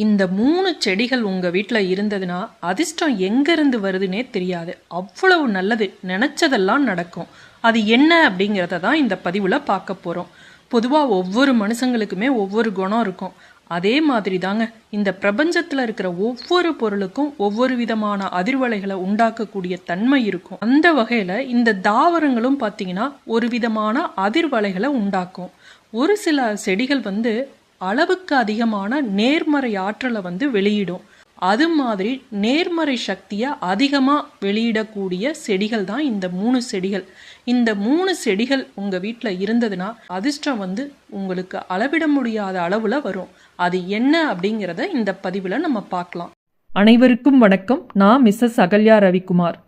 இந்த 3 செடிகள் உங்க வீட்ல இருந்ததுன்னா அதிர்ஷ்டம் எங்க இருந்து வருதுன்னே தெரியாது. அவ்வளவு நல்லது, நினைச்சதெல்லாம் நடக்கும். அது என்ன அப்படிங்கிறத தான் இந்த பதிவுல பார்க்க போறோம். பொதுவா ஒவ்வொரு மனுஷங்களுக்குமே ஒவ்வொரு குணம் இருக்கும். அதே மாதிரி தாங்க இந்த பிரபஞ்சத்துல இருக்கிற ஒவ்வொரு பொருளுக்கும் ஒவ்வொரு விதமான அதிர்வலைகளை உண்டாக்கக்கூடிய தன்மை இருக்கும். அந்த வகையில இந்த தாவரங்களும் பார்த்தீங்கன்னா ஒரு விதமான அதிர்வலைகளை உண்டாக்கும். ஒரு சில செடிகள் அளவுக்கு அதிகமான நேர்மறை ஆற்றலை வெளியிடும். அது மாதிரி நேர்மறை சக்தியை அதிகமாக வெளியிடக்கூடிய செடிகள் தான் இந்த 3 செடிகள். இந்த 3 செடிகள் உங்கள் வீட்டில் இருந்ததுன்னா அதிர்ஷ்டம் உங்களுக்கு அளவிட முடியாத அளவில் வரும். அது என்ன அப்படிங்கிறத இந்த பதிவில் நம்ம பார்க்கலாம். அனைவருக்கும் வணக்கம். நான் மிஸ்ஸஸ் அகல்யா ரவிக்குமார்.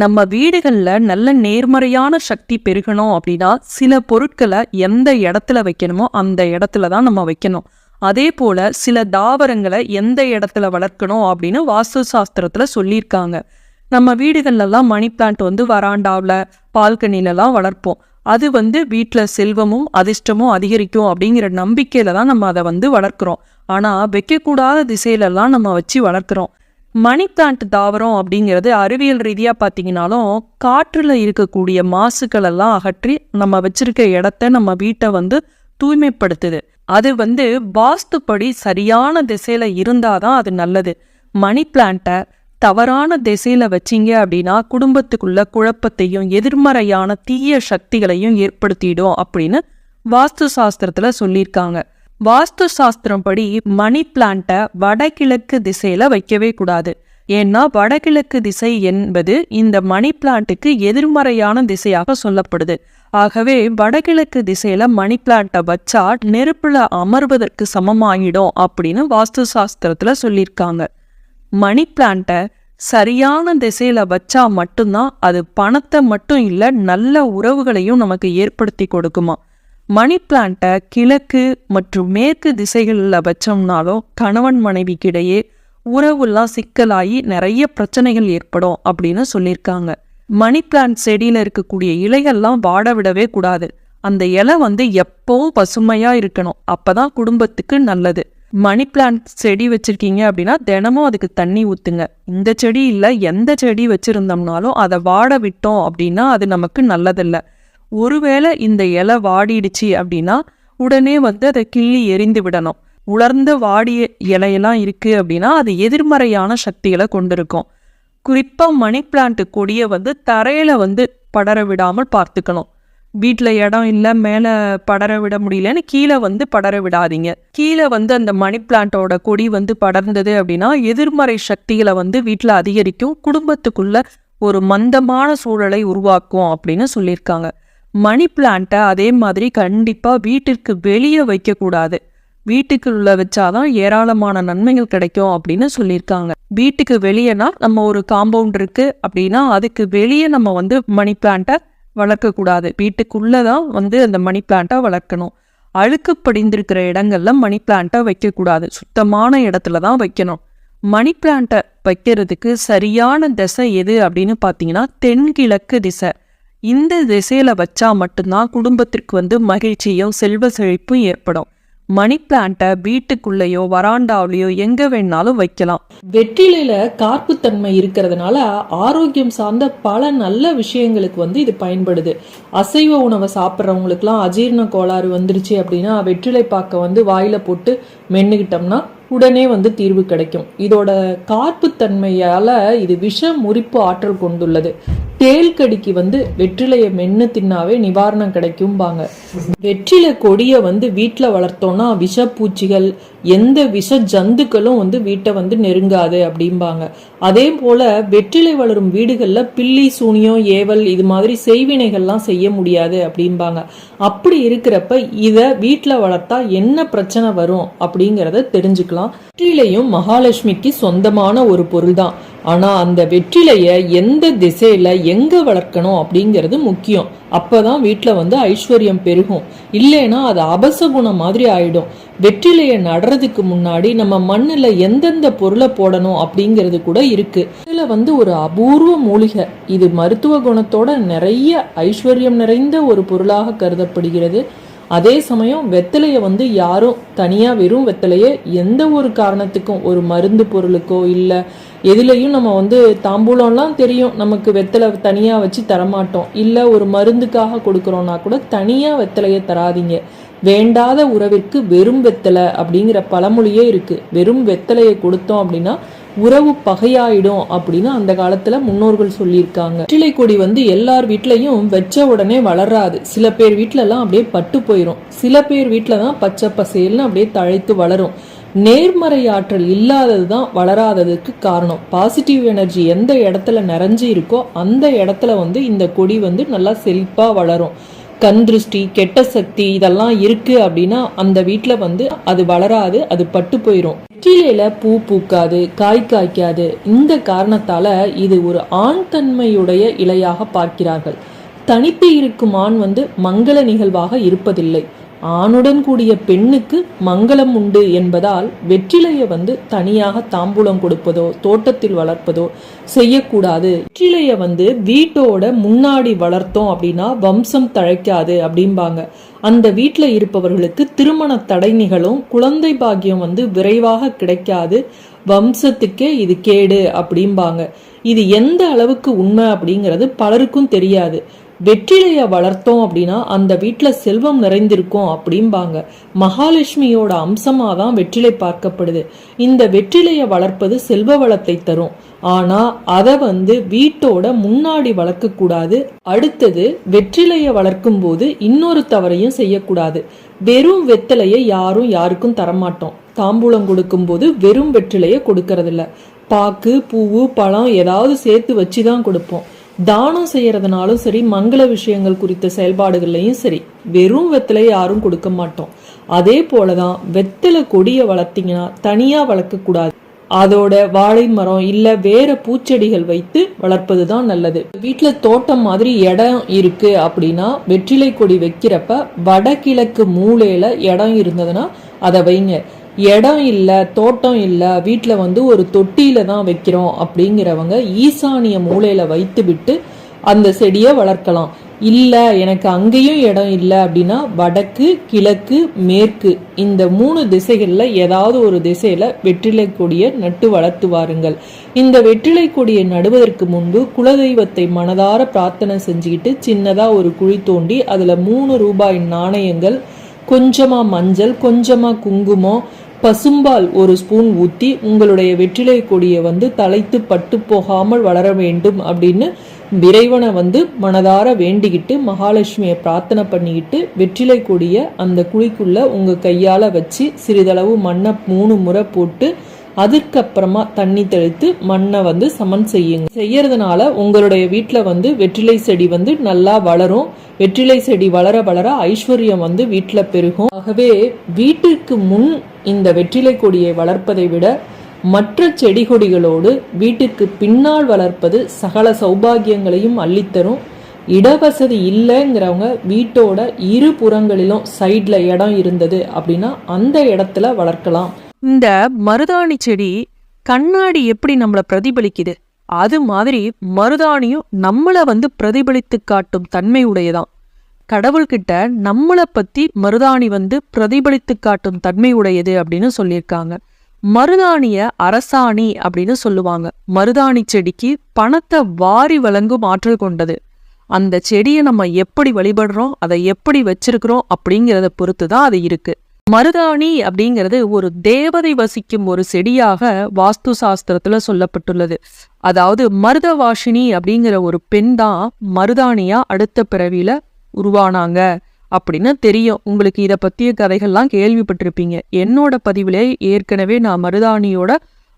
நம்ம வீடுகளில் நல்ல நேர்மறையான சக்தி பெருகணும் அப்படின்னா சில பொருட்களை எந்த இடத்துல வைக்கணுமோ அந்த இடத்துல தான் நம்ம வைக்கணும். அதே போல் சில தாவரங்களை எந்த இடத்துல வளர்க்கணும் அப்படின்னு வாஸ்து சாஸ்திரத்தில் சொல்லியிருக்காங்க. நம்ம வீடுகள்லாம் மணி பிளான்ட் வராண்டாவில் பால்கனிலலாம் வளர்ப்போம். அது வீட்டில் செல்வமும் அதிர்ஷ்டமும் அதிகரிக்கும் அப்படிங்கிற நம்பிக்கையில் தான் நம்ம அதை வளர்க்குறோம். ஆனால் வைக்கக்கூடாத திசையிலலாம் நம்ம வச்சு வளர்க்குறோம். மணி பிளான்ட் தாவரம் அப்படிங்கிறது அறிவியல் ரீதியாக பார்த்தீங்கன்னாலும் காற்றில் இருக்கக்கூடிய மாசுக்கள் எல்லாம் அகற்றி நம்ம வச்சிருக்க இடத்த நம்ம வீட்டை தூய்மைப்படுத்துது. அது வாஸ்துப்படி சரியான திசையில் இருந்தால் தான் அது நல்லது. மணி பிளான்ட்டை தவறான திசையில் வச்சிங்க அப்படின்னா குடும்பத்துக்குள்ள குழப்பத்தையும் எதிர்மறையான தீய சக்திகளையும் ஏற்படுத்திடும் அப்படின்னு வாஸ்து சாஸ்திரத்தில் சொல்லியிருக்காங்க. வாஸ்து சாஸ்திரம் படி மணி பிளான்ட்டை வடகிழக்கு திசையில வைக்கவே கூடாது. ஏன்னா வடகிழக்கு திசை என்பது இந்த மணி பிளான்ட்டுக்கு எதிர்மறையான திசையாக சொல்லப்படுது. ஆகவே வடகிழக்கு திசையில மணி பிளான்ட்டை வச்சா நெருப்புல அமர்வதற்கு சமமாகிடும் அப்படின்னு வாஸ்து சாஸ்திரத்துல சொல்லியிருக்காங்க. மணி பிளான்ட்டை சரியான திசையில வச்சா மட்டும்தான் அது பணத்தை மட்டும் இல்லை நல்ல உறவுகளையும் நமக்கு ஏற்படுத்தி கொடுக்குமா. மணி பிளான்ட்டை கிழக்கு மற்றும் மேற்கு திசைகளில் வச்சோம்னாலும் கணவன் மனைவிக்கிடையே உறவுலாம் சிக்கலாகி நிறைய பிரச்சனைகள் ஏற்படும் அப்படின்னு சொல்லியிருக்காங்க. மணி பிளான்ட் செடியில் இருக்கக்கூடிய இலைகள்லாம் வாட விடவே கூடாது. அந்த இலை எப்பவும் பசுமையாக இருக்கணும். அப்போதான் குடும்பத்துக்கு நல்லது. மணி பிளான்ட் செடி வச்சுருக்கீங்க அப்படின்னா தினமும் அதுக்கு தண்ணி ஊற்றுங்க. இந்த செடி இல்லை எந்த செடி வச்சுருந்தோம்னாலும் அதை வாட விட்டோம் அப்படின்னா அது நமக்கு நல்லதில்லை. ஒருவேளை இந்த இலை வாடிடுச்சு அப்படின்னா உடனே அதை கிள்ளி எரிந்து விடணும். உலர்ந்த வாடிய இலையெல்லாம் இருக்கு அப்படின்னா அது எதிர்மறையான சக்திகளை கொண்டிருக்கும். குறிப்பாக மணி பிளான்ட் கொடியை தரையில படர விடாமல் பார்த்துக்கணும். வீட்டில் இடம் இல்லை மேலே படர விட முடியலன்னு கீழே படர விடாதீங்க. கீழே அந்த மணி பிளான்ட்டோட கொடி படர்ந்தது அப்படின்னா எதிர்மறை சக்திகளை வீட்டில் அதிகரிக்கும். குடும்பத்துக்குள்ள ஒரு மந்தமான சூழலை உருவாக்கும் அப்படின்னு சொல்லியிருக்காங்க. மணி பிளான்ட்டை அதே மாதிரி கண்டிப்பாக வீட்டிற்கு வெளியே வைக்கக்கூடாது. வீட்டுக்குள்ள வச்சாதான் ஏராளமான நன்மைகள் கிடைக்கும் அப்படின்னு சொல்லியிருக்காங்க. வீட்டுக்கு வெளியேனா நம்ம ஒரு காம்பவுண்ட் இருக்கு அப்படின்னா அதுக்கு வெளியே நம்ம மணி பிளான்ட்டை வளர்க்கக்கூடாது. வீட்டுக்குள்ளதான் அந்த மணி பிளான்ட்டை வளர்க்கணும். அழுக்கு படிந்திருக்கிற இடங்கள்ல மணி பிளான்ட்டை வைக்கக்கூடாது. சுத்தமான இடத்துல தான் வைக்கணும். மணி பிளான்ட்டை வைக்கிறதுக்கு சரியான திசை எது அப்படின்னு பார்த்தீங்கன்னா தென்கிழக்கு திசை. இந்த திசையில வச்சா மட்டும்தான் குடும்பத்திற்கு மகிழ்ச்சியும் செல்வ செழிப்பும் ஏற்படும். மணி பிளான்ட்டை வீட்டுக்குள்ளேயோ வராண்டாவிலையோ எங்க வேணாலும் வைக்கலாம். வெற்றிலையில கார்ப்புத்தன்மை இருக்கிறதுனால ஆரோக்கியம் சார்ந்த பல நல்ல விஷயங்களுக்கு இது பயன்படுது. அசைவ உணவை சாப்பிட்றவங்களுக்குலாம் அஜீரண கோளாறு வந்துருச்சு அப்படின்னா வெற்றிலை பாக்க வாயில போட்டு மென்னுகிட்டோம்னா உடனே தீர்வு கிடைக்கும். இதோட கார்ப்புத்தன்மையால இது விஷ முறிப்பு ஆற்றல் கொண்டுள்ளது. தேல்கடிக்கு வெற்றிலையை மென்னு தின்னாவே நிவாரணம் கிடைக்கும்பாங்க. வெற்றிலை கொடியை வீட்டில் வளர்த்தோம்னா விஷப்பூச்சிகள் எந்த விஷ ஜந்துக்களும் வீட்டை நெருங்காது அப்படிம்பாங்க. அதே போல வெற்றிலை வளரும் வீடுகளில் பில்லி சூனியம் ஏவல் இது மாதிரி செய்வினைகள்லாம் செய்ய முடியாது அப்படிம்பாங்க. அப்படி இருக்கிறப்ப இதை வீட்டில் வளர்த்தா என்ன பிரச்சனை வரும் அப்படிங்கிறத தெரிஞ்சுக்கலாம். வெற்றிலையும் மகாலட்சுமிக்கு சொந்தமான ஒரு பொருள் தான். ஆனா அந்த வெற்றிலைய எந்த திசையில எங்க வளர்க்கணும் அப்படிங்கிறது முக்கியம். அப்பதான் வீட்டுல வந்து ஐஸ்வர்யம் பெருகும். இல்லைன்னா அது அபசகுணம் மாதிரி ஆயிடும். வெற்றிலைய நடுறதுக்கு முன்னாடி நம்ம மண்ணுல எந்தெந்த பொருளை போடணும் அப்படிங்கிறது கூட இருக்கு. இதுல வந்து ஒரு அபூர்வ மூலிகை. இது மருத்துவ குணத்தோட நிறைய ஐஸ்வர்யம் நிறைந்த ஒரு பொருளாக கருதப்படுகிறது. அதே சமயம் வெத்தலையை வந்து யாரும் தனியா வெறும் வெத்தலையை எந்த ஒரு காரணத்துக்கும் ஒரு மருந்து பொருளுக்கோ இல்லை எதுலையும் நம்ம வந்து தாம்பூலம்லாம் தெரியும், நமக்கு வெத்தலை தனியா வச்சு தரமாட்டோம். இல்லை ஒரு மருந்துக்காக கொடுக்குறோன்னா கூட தனியா வெத்தலையை தராதிங்க. வேண்டாத உறவிற்கு வெறும் வெத்தலை அப்படிங்கிற பழமொழியே இருக்கு. வெறும் வெத்தலையை கொடுத்தோம் அப்படின்னா உறவு பகையாயிடும் அப்படின்னு அந்த காலத்துல முன்னோர்கள் சொல்லியிருக்காங்க. வெற்றிலை கொடி வந்து எல்லார் வீட்லயும் வச்ச உடனே வளராது. சில பேர் வீட்டுல எல்லாம் அப்படியே பட்டு போயிடும். சில பேர் வீட்டுலதான் பச்சை பசேல்னு அப்படியே தழைத்து வளரும். நேர்மறை ஆற்றல் இல்லாததுதான் வளராததுக்கு காரணம். பாசிட்டிவ் எனர்ஜி எந்த இடத்துல நிறைஞ்சு இருக்கோ அந்த இடத்துல வந்து இந்த கொடி வந்து நல்லா செழிப்பா வளரும். கண் திருஷ்டி, கெட்ட சக்தி இதெல்லாம் இருக்கு அப்படின்னா அந்த வீட்டுல வந்து அது வளராது, அது பட்டு போயிடும். வெற்றிலையில பூ பூக்காது, காய் காய்க்காது. இந்த காரணத்தால இது ஒரு ஆண் தன்மையுடைய இலையாக பார்க்கிறார்கள். தனித்து இருக்கும் ஆண் வந்து மங்கள நிகழ்வாக இருப்பதில்லை. ஆணுடன் கூடிய பெண்ணுக்கு மங்களம் உண்டு என்பதால் வெற்றிலையை வந்து தனியாக தாம்பூலம் கொடுப்பதோ தோட்டத்தில் வளர்ப்பதோ செய்யக்கூடாது. வெற்றிலையை வந்து வீட்டோட முன்னாடி வளர்த்தோம் அப்படின்னா வம்சம் தழைக்காது அப்படிம்பாங்க. அந்த வீட்டில் இருப்பவர்களுக்கு திருமண தடை நிகழும், குழந்தை பாக்கியம் வந்து விரைவாக கிடைக்காது, வம்சத்துக்கே இது கேடு அப்படிம்பாங்க. இது எந்த அளவுக்கு உண்மை அப்படிங்கிறது பலருக்கும் தெரியாது. வெற்றிலைய வளர்த்தோம் அப்படின்னா அந்த வீட்டுல செல்வம் நிறைந்திருக்கும் அப்படிம்பாங்க. மகாலட்சுமியோட அம்சமா தான் வெற்றிலை பார்க்கப்படுது. இந்த வெற்றிலைய வளர்ப்பது செல்வ வளத்தை தரும். ஆனா அத வந்து வீட்டோட முன்னாடி வளர்க்க கூடாது. அடுத்தது வெற்றிலைய வளர்க்கும் போது இன்னொரு தவறையும் செய்யக்கூடாது. வெறும் வெத்தலைய யாரும் யாருக்கும் தரமாட்டோம். தாம்பூலம் கொடுக்கும் போது வெறும் வெற்றிலைய கொடுக்கறது இல்ல. பாக்கு, பூவு, பழம் ஏதாவது சேர்த்து வச்சுதான் கொடுப்போம். தானம் செய்யறதுனாலும் சரி, மங்கள விஷயங்கள் குறித்த செயல்பாடுகள்லையும் சரி, வெறும் வெத்தலை யாரும் கொடுக்க மாட்டோம். அதே போலதான் வெத்தலை கொடியை வளர்த்தீங்கன்னா தனியா வளர்க்க கூடாது. அதோட வாழை மரம் இல்ல வேற பூச்செடிகள் வைத்து வளர்ப்பதுதான் நல்லது. வீட்டுல தோட்டம் மாதிரி இடம் இருக்கு அப்படின்னா வெற்றிலை கொடி வைக்கிறப்ப வடகிழக்கு மூலையில இடம் இருந்ததுன்னா அதை வைங்க. இடம் இல்லை, தோட்டம் இல்லை, வீட்டில் வந்து ஒரு தொட்டியில தான் வைக்கிறோம் அப்படிங்கிறவங்க ஈசானிய மூலையில வைத்து விட்டு அந்த செடியை வளர்க்கலாம். இல்லை எனக்கு அங்கேயும் இடம் இல்லை அப்படின்னா வடக்கு, கிழக்கு, மேற்கு இந்த 3 திசைகளில் ஏதாவது ஒரு திசையில வெற்றிலை கொடியை நட்டு வளர்த்து வாருங்கள். இந்த வெற்றிலை கொடியை நடுவதற்கு முன்பு குலதெய்வத்தை மனதார பிரார்த்தனை செஞ்சுக்கிட்டு சின்னதா ஒரு குழி தோண்டி அதுல 3 ரூபாய் நாணயங்கள், கொஞ்சமா மஞ்சள், கொஞ்சமா குங்குமம், பசும்பால் 1 ஸ்பூன் ஊற்றி உங்களுடைய வெற்றிலை கொடியை வந்து தலைத்து பட்டு போகாமல் வளர வேண்டும் அப்படின்னு இறைவனை வந்து மனதார வேண்டிக்கிட்டு மகாலட்சுமியை பிரார்த்தனை பண்ணிக்கிட்டு வெற்றிலை கொடியை அந்த குழிக்குள்ள உங்க கையால வச்சு சிறிதளவு மண்ணை 3 முறை போட்டு அதுக்கப்புறமா தண்ணி தெளித்து மண்ணை வந்து சமன் செய்யுங்க. செய்யறதுனால உங்களுடைய வீட்டுல வந்து வெற்றிலை செடி வந்து நல்லா வளரும். வெற்றிலை செடி வளர வளர ஐஸ்வர்யம் வந்து வீட்டுல பெருகும். ஆகவே வீட்டிற்கு முன் இந்த வெற்றிலை கொடியை வளர்ப்பதை விட மற்ற செடி கொடிகளோடு வீட்டிற்கு பின்னால் வளர்ப்பது சகல சௌபாகியங்களையும் அள்ளித்தரும். இடவசதி இல்லைங்கிறவங்க வீட்டோட 2 புறங்களிலும் சைட்ல இடம் இருந்தது அப்படின்னா அந்த இடத்துல வளர்க்கலாம். இந்த மருதாணி செடி கண்ணாடி எப்படி நம்மளை பிரதிபலிக்குது, அது மாதிரி மருதாணியும் நம்மளை வந்து பிரதிபலித்து காட்டும் தன்மை உடையதான். கடவுள்கிட்ட நம்மளை பத்தி மருதாணி வந்து பிரதிபலித்து காட்டும் தன்மை உடையது அப்படின்னு சொல்லியிருக்காங்க. மருதாணிய அரசாணி அப்படின்னு சொல்லுவாங்க. மருதாணி செடிக்கு பணத்தை வாரி வழங்கும் ஆற்றல் கொண்டது. அந்த செடியை நம்ம எப்படி வழிபடுறோம், அதை எப்படி வச்சிருக்கிறோம் அப்படிங்கிறத பொறுத்து தான் அது இருக்கு. மருதாணி அப்படிங்கிறது ஒரு தேவதை வசிக்கும் ஒரு செடியாக வாஸ்து சாஸ்திரத்துல சொல்லப்பட்டுள்ளது. அதாவது மருதவாஷினி அப்படிங்கிற ஒரு பெண் தான் மருதாணியா அடுத்த பிறவியில உருவானாங்க அப்படின்னு தெரியும். உங்களுக்கு இதை பற்றிய கதைகள்லாம் கேள்விப்பட்டிருப்பீங்க. என்னோட பதிவிலே ஏற்கனவே நான் மருதாணியோட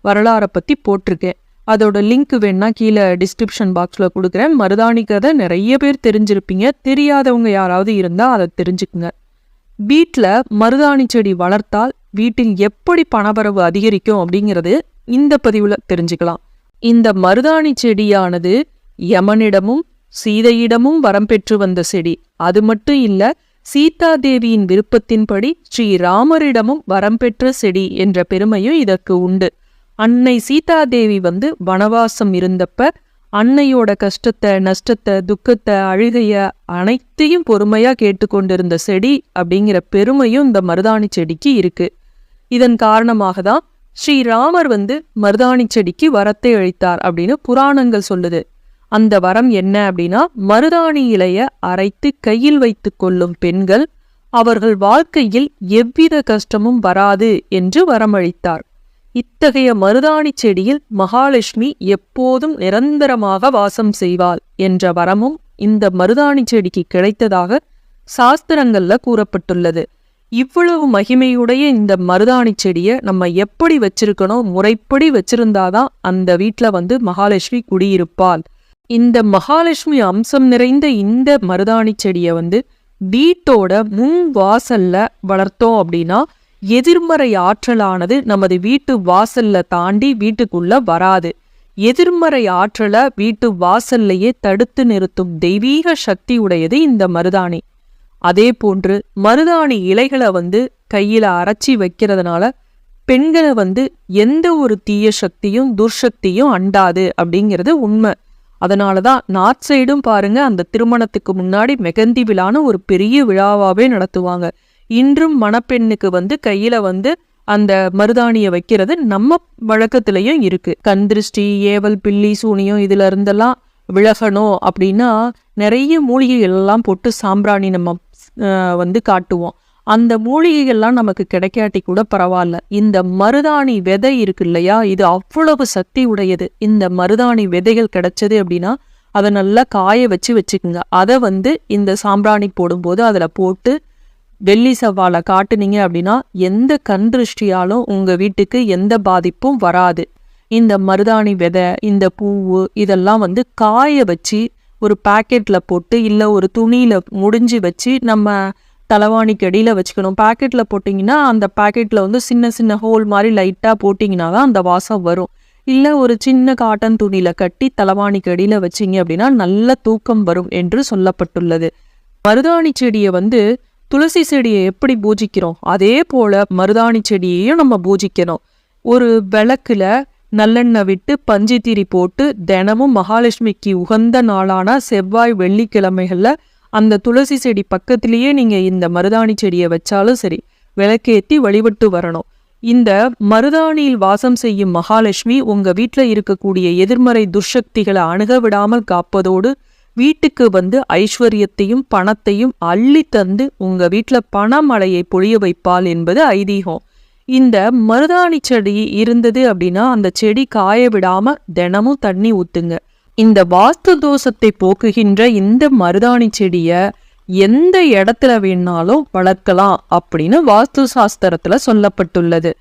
வரலாறை பற்றி போட்டிருக்கேன். அதோட லிங்க் வேணா கீழே டிஸ்கிரிப்ஷன் பாக்ஸில் கொடுக்குறேன். மருதாணி கதை நிறைய பேர் தெரிஞ்சிருப்பீங்க. தெரியாதவங்க யாராவது இருந்தால் அதை தெரிஞ்சுக்குங்க. வீட்டில் மருதாணி செடி வளர்த்தால் வீட்டில் எப்படி பணவரவு அதிகரிக்கும் அப்படிங்கிறது இந்த பதிவுல தெரிஞ்சுக்கலாம். இந்த மருதாணி செடியானது யமனிடமும் சீதையிடமும் வரம் பெற்று வந்த செடி. அது மட்டும் இல்ல, சீதாதேவியின் விருப்பத்தின்படி ஸ்ரீராமரிடமும் வரம் பெற்ற செடி என்ற பெருமையும் இதற்கு உண்டு. அன்னை சீதாதேவி வனவாசம் இருந்தப்ப அன்னையோட கஷ்டத்தை, நஷ்டத்தை, துக்கத்தை, அழுகைய அனைத்தையும் பொறுமையா கேட்டுக்கொண்டிருந்த செடி அப்படிங்கிற பெருமையும் இந்த மருதாணி செடிக்கு இருக்கு. இதன் காரணமாக தான் ஸ்ரீராமர் மருதாணி செடிக்கு வரத்தை அளித்தார் அப்படின்னு புராணங்கள் சொல்லுது. அந்த வரம் என்ன அப்படின்னா, மருதாணி இலைய அரைத்து கையில் வைத்து கொள்ளும் பெண்கள் அவர்கள் வாழ்க்கையில் எவ்வித கஷ்டமும் வராது என்று வரமளித்தார். இத்தகைய மருதாணி செடியில் மகாலட்சுமி எப்போதும் நிரந்தரமாக வாசம் செய்வாள் என்ற வரமும் இந்த மருதாணி செடிக்கு கிடைத்ததாக சாஸ்திரங்கள்ல கூறப்பட்டுள்ளது. இவ்வளவு மகிமையுடைய இந்த மருதாணி செடியை நம்ம எப்படி வச்சிருக்கணும், முறைப்படி வச்சிருந்தாதான் அந்த வீட்டில் மகாலட்சுமி குடியிருப்பாள். இந்த மகாலட்சுமி அம்சம் நிறைந்த இந்த மருதாணி செடியை வீட்டோட முன் வாசல்ல வளர்த்தோம் அப்படின்னா எதிர்மறை ஆற்றலானது நமது வீட்டு வாசல்ல தாண்டி வீட்டுக்குள்ள வராது. எதிர்மறை ஆற்றலை வீட்டு வாசல்லையே தடுத்து நிறுத்தும் தெய்வீக சக்தி உடையது இந்த மருதாணி. அதே போன்று மருதாணி இலைகளை கையில அரைச்சி வைக்கிறதுனால பெண்களை எந்த ஒரு தீய சக்தியும் துர்சக்தியும் அண்டாது அப்படிங்கிறது உண்மை. அதனாலதான் நார்த் சைடும் பாருங்க, அந்த திருமணத்துக்கு முன்னாடி மெகந்தி விழான்னு ஒரு பெரிய விழாவாவே நடத்துவாங்க. இன்றும் மணப்பெண்ணுக்கு கையில அந்த மருதாணியை வைக்கிறது நம்ம வழக்கத்திலையும் இருக்கு. கண் திருஷ்டி, ஏவல், பில்லி, சூனியம் இதுல இருந்தெல்லாம் விலகணும் அப்படின்னா நிறைய மூலிகைகள் எல்லாம் போட்டு சாம்பிராணி நம்ம காட்டுவோம். அந்த மூலிகைகள்லாம் நமக்கு கிடைக்காட்டி கூட பரவாயில்ல, இந்த மருதாணி விதை இருக்கு இல்லையா, இது அவ்வளவு சக்தி உடையது. இந்த மருதாணி விதைகள் கிடைச்சது அப்படின்னா அதை நல்லா காய வச்சுக்குங்க. அதை இந்த சாம்பிராணி போடும்போது அதில் போட்டு வெள்ளி செவ்வாழை காட்டுனீங்க அப்படின்னா எந்த கண் திருஷ்டியாலும் உங்க வீட்டுக்கு எந்த பாதிப்பும் வராது. இந்த மருதாணி விதை, இந்த பூவு இதெல்லாம் காய வச்சு ஒரு பாக்கெட்ல போட்டு இல்லை ஒரு துணியில முடிஞ்சு வச்சு நம்ம தலைவாணிக்கு அடியில் வச்சுக்கணும். பாக்கெட்ல போட்டிங்கன்னா அந்த பாக்கெட்ல சின்ன சின்ன ஹோல் மாதிரி லைட்டாக போட்டிங்கன்னா தான் அந்த வாசம் வரும். இல்லை ஒரு சின்ன காட்டன் துணியில கட்டி தலைவாணிக்கு அடியில் வச்சிங்க அப்படின்னா நல்ல தூக்கம் வரும் என்று சொல்லப்பட்டுள்ளது. மருதாணி செடியை துளசி செடியை எப்படி பூஜிக்கிறோம் அதே போல மருதாணி செடியையும் நம்ம பூஜிக்கணும். ஒரு விளக்குல நல்லெண்ணெய் விட்டு பஞ்சுத்திரி போட்டு தினமும் மகாலட்சுமிக்கு உகந்த நாளான செவ்வாய் வெள்ளிக்கிழமைகள்ல அந்த துளசி செடி பக்கத்திலேயே நீங்க இந்த மருதாணி செடியை வச்சாலும் சரி, விளக்கேற்றி வழிபட்டு வரணும். இந்த மருதாணியில் வாசம் செய்யும் மகாலட்சுமி உங்க வீட்டுல இருக்கக்கூடிய எதிர்மறை துர்சக்திகளை அணுக விடாமல் காப்பதோடு வீட்டுக்கு ஐஸ்வர்யத்தையும் பணத்தையும் அள்ளி தந்து உங்க வீட்டுல பணமழையை பொழிய வைப்பாள் என்பது ஐதீகம். இந்த மருதாணி செடி இருந்தது அப்படின்னா அந்த செடி காய விடாம தினமும் தண்ணி ஊத்துங்க. இந்த வாஸ்து தோஷத்தை போக்குகின்ற இந்த மருதாணி செடிய எந்த இடத்துல வேணாலும் வளர்க்கலாம் அப்படின்னு வாஸ்து சாஸ்திரத்துல சொல்லப்பட்டுள்ளது.